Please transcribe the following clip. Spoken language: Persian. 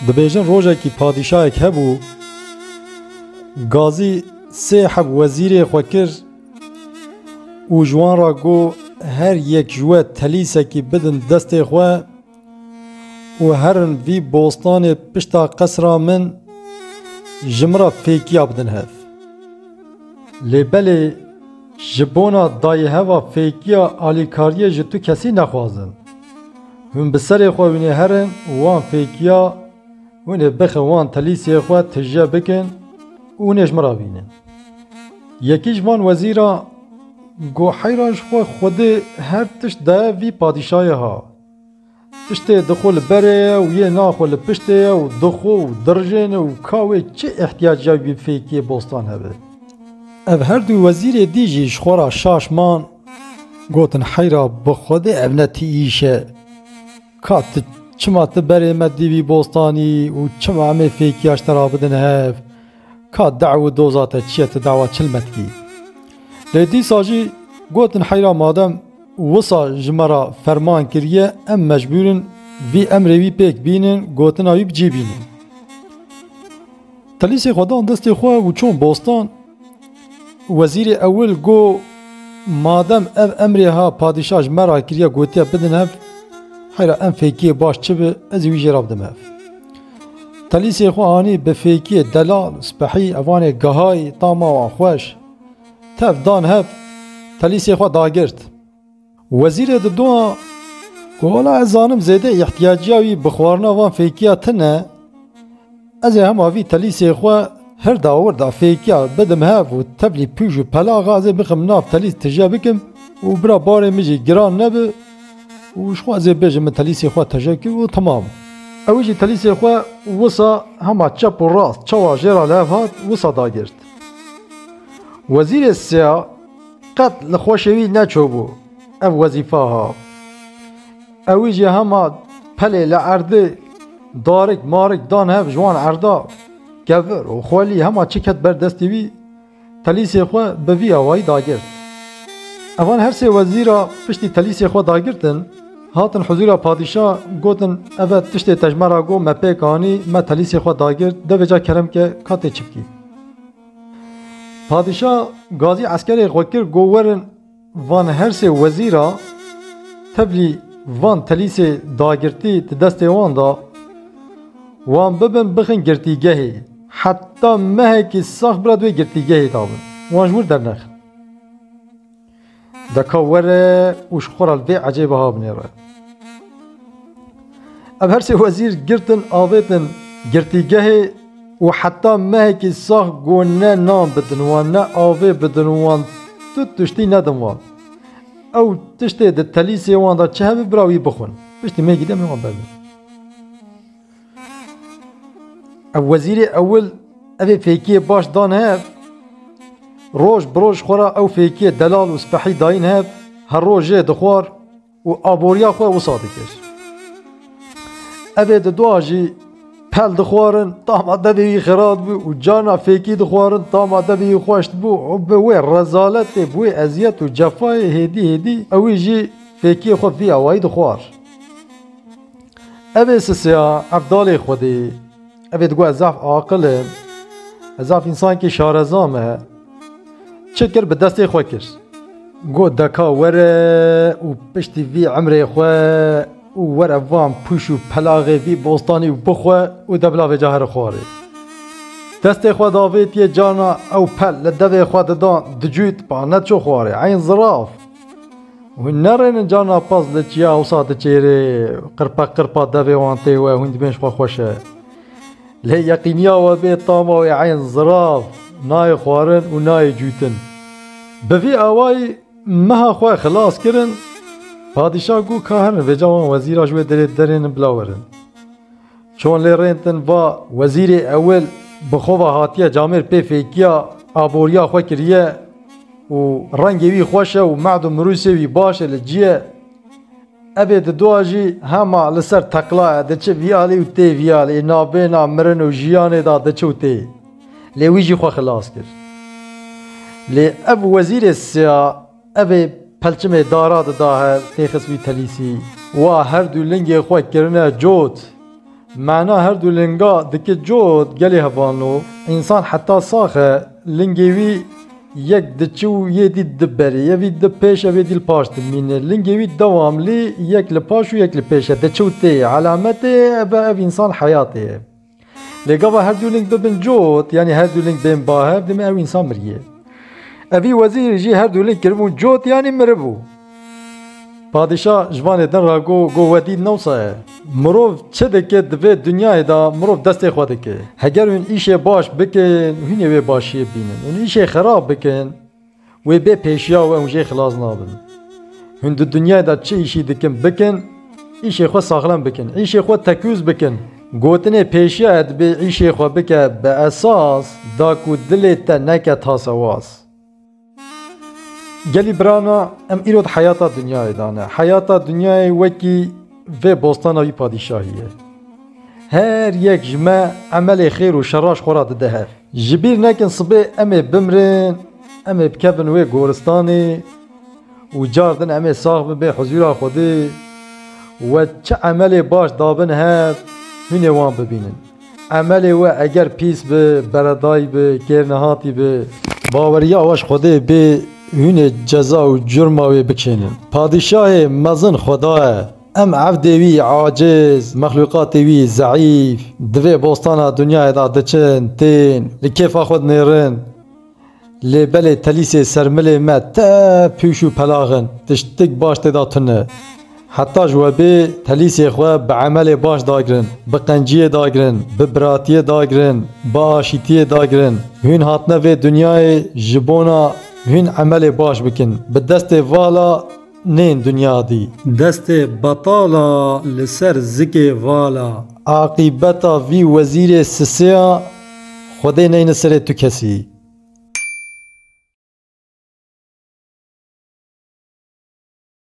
دبیجن روژه کی پادشاه هبو گازی سه حب وزیر خوکر و جوان را گو هر یک جوه تلیسه کی بدن دست خواه و هرن وی بوستان پشتا قصرا من جمرا فیکیا بدن هف لیبلی جبونا دای هوا فیکیا آلیکاریه جتو کسی نخوازن هم بسر خواه هرن وان فیکیا ونه بخ وان تلیسی خواه تجیه بکن و نجمرا بینن یکیش وان وزیرا گو حیراش خواه خود هر تشت ده وی پادشای ها تشت دخول بره و یه ناخول پشته و دخو و درجن و کاوه چه احتیاج جاوی فیکی بوستان هبه او هر دو وزیر دیجیش خورا شاشمان گوتن حیرا بخود ابنتی ایشه کات چما تبره مدیوی بوستانی و چما همه فیکی اشترا بدن هف کات دعو دوزاته چیت دعوه چلمت کی لیدی ساجی گوتن حیرا مادم وصا جمرا فرمان کریه ام مجبورن وی امروی پیک بینن گوتن آوی بجی بینن تلیسی خودان دست خواه و چون بوستان وزیر اول گو مادم او امری ها پادشاه جمرا کریه گوتیا بدن هف حیرا ام فیکی باش چه به از ویجی راب دم هف تلیسی خواه به فیکی دلال سپحی اوان گهای تاما و خوش تف دان هف تلیسی خواه داگرد وزیر دو گولا ازانم زیده احتیاجیاوی بخوارنا وان فیکیا تنه از هم آوی تلیسی خواه هر داور دا فیکیا بدم هف و تبلی پیش و پلا غازه بخم ناف تلیس تجا بکم و برا باره میجی گران نبه و شخواه زی بیجم تلیسی خواه تجا که و تمام اویجی تلیسی خواه وصا هما چپ و راست چوا جیرا لف هات وصا داگرد وزیر سیا قد لخوشوی نچو بو او وظیفه ها اویجی هما پلی لعرده دارک مارک دان هف جوان عردا گفر و خوالی هما چکت بردستی وی تلیسی خواه بوی آوائی داگرد اوان هر سه وزیرا پشتی تلیسی خواه داگردن هاتن حضور پادشاه گوتن اوه تشتی تجمرا گو مپیکانی ما تلیسی خواه داگرد دو جا کرم که کاته چپکی پادشاه گازی عسکری خوکر گوورن وان هر سه وزیرا تبلی وان تلیسی داگرتی دست وان دا وان ببن بخن گرتیگهی حتی مهکی ساخ برادوی گرتیگهی دابن وان جور در نخ دکا وره وش خورال وی عجیبه ها بنیره اب هر سه وزیر گرتن آویتن گرتیگهی و حتی مهکی ساخ گو نه نام بدن وان نه آوی بدن وان تو تشتی ندم وان او تشتی ده تلیسی وان دا چه همه براوی بخون پشتی میگی دم وان بردن او وزیر اول اوی فیکی باش دان هف روش بروش خورا او فیکی دلال و سپحی داین هف هر روش دخوار و آبوریا خواه و صادقش اوی دو آجی پل دخوارن تاما دبی خراد بو و جانا فیکی دخوارن تاما دبی خوشت بو و بوی رزالت بوی ازیت و جفای هدی اوی جی فیکی خود بی اوائی دخوار اوی سسیا افدال خودی اوی دگو ازاف عاقل ازاف انسان که شارزامه چکر به دستی خواه کر گو دکا وره و پشتی وی عمره خواه و ور اوام پوش و پلاغی وی بوستانی و بخواه و دبلا و جاهر خواره دست خواه داوید یه جانا او پل لدوی خواه دادان دجویت با نچو خواره عین زراف و نرین جانا پاز لچیا و ساعت چیره قرپا دوی وانتی و هند بینش خواه خوشه لی یقینیا و بیت تاما و عین زراف نای خوارن و نای جوتن بوی آوائی مها خواه خلاص کرن پادشاه گو کهرن و جوان وزیرا جوه درین بلاورن چون لی رینتن و وزیر اول بخواه هاتیه جامر پی فیکیا آبوریا خواه کریه و رنگی وی خوشه و معدوم روسی وی باشه لجیه ابی دو آجی همه لسر تقلاه ده چه ویالی و تی ویالی نابینا مرن و جیانه دا ده چه و تی لی ویجی خواه خلاص کرد لی اب وزیر سیا ابی پلچم داراد داهر تیخس وی تلیسی و هر دو لنگ خواه کرنه جوت معنا هر دو لنگا دکه جوت گلی هفانو انسان حتی ساخه لنگوی یک دچو یه دی دبری یه وی دپیش یه دی الپاش دمینه لنگوی دواملی یک لپاش و یک لپیشه دچو تی علامته به اف انسان حیاته لگاوا هر دو لنگ ببن جوت یعنی هر دو لنگ بین باهب دم او انسان مریه اوی وزیر جی هر دو لنگ کربون جوت یعنی مربو پادشاه جوان دن را گو ودی نوسه مروف چه دکه دوی دنیای دا مروف دسته خود که هگر اون ایشه باش بکن هینه وی باشیه بینن اون ایشه خراب بکن وی به پیشیا و اونجه خلاص نابن هون دو دنیای دا چه ایشی دکن بکن ایشه خود ساغلم بکن ایشه خود تکوز بکن گوتنه پیشیا به ایشه خود بکن به اساس دا کو دلت نکه تاسواز گلی برانا ام ایرود حیاتا دنیای دانه حیاتا دنیای وکی و بوستانوی پادشاهیه هر یک جمع عمل خیر و شراش خورا دهر جبیر نکن صبح امه بمرن امه بکبن و گورستانی و جاردن امه ساخ به حضور خودی و چه عمل باش دابن هر هنه وان ببینن عمل و اگر پیس به بردای به کرنهاتی به باوری آواش خودی به هونه جزا و جرماوی بکشنن پادشاه مزن خداه ام عبدوی عاجز مخلوقاتوی ضعیف دوی بوستانا دنیای دا دچن تین لکیفا خود نیرن لبل تلیس سرمل ما تا پیشو پلاغن تشتک باش تدا تنه حتی جوابه تلیس خواه به عمل باش داگرن به قنجیه داگرن به براتیه داگرن به آشیتیه داگرن هون هاتنه و دنیای جبونا هون عمل باش بکن به دست والا نین دنیا دی دست بطالا لسر زک والا عاقبتا وی وزیر سسیا خودی نین سر تو کسی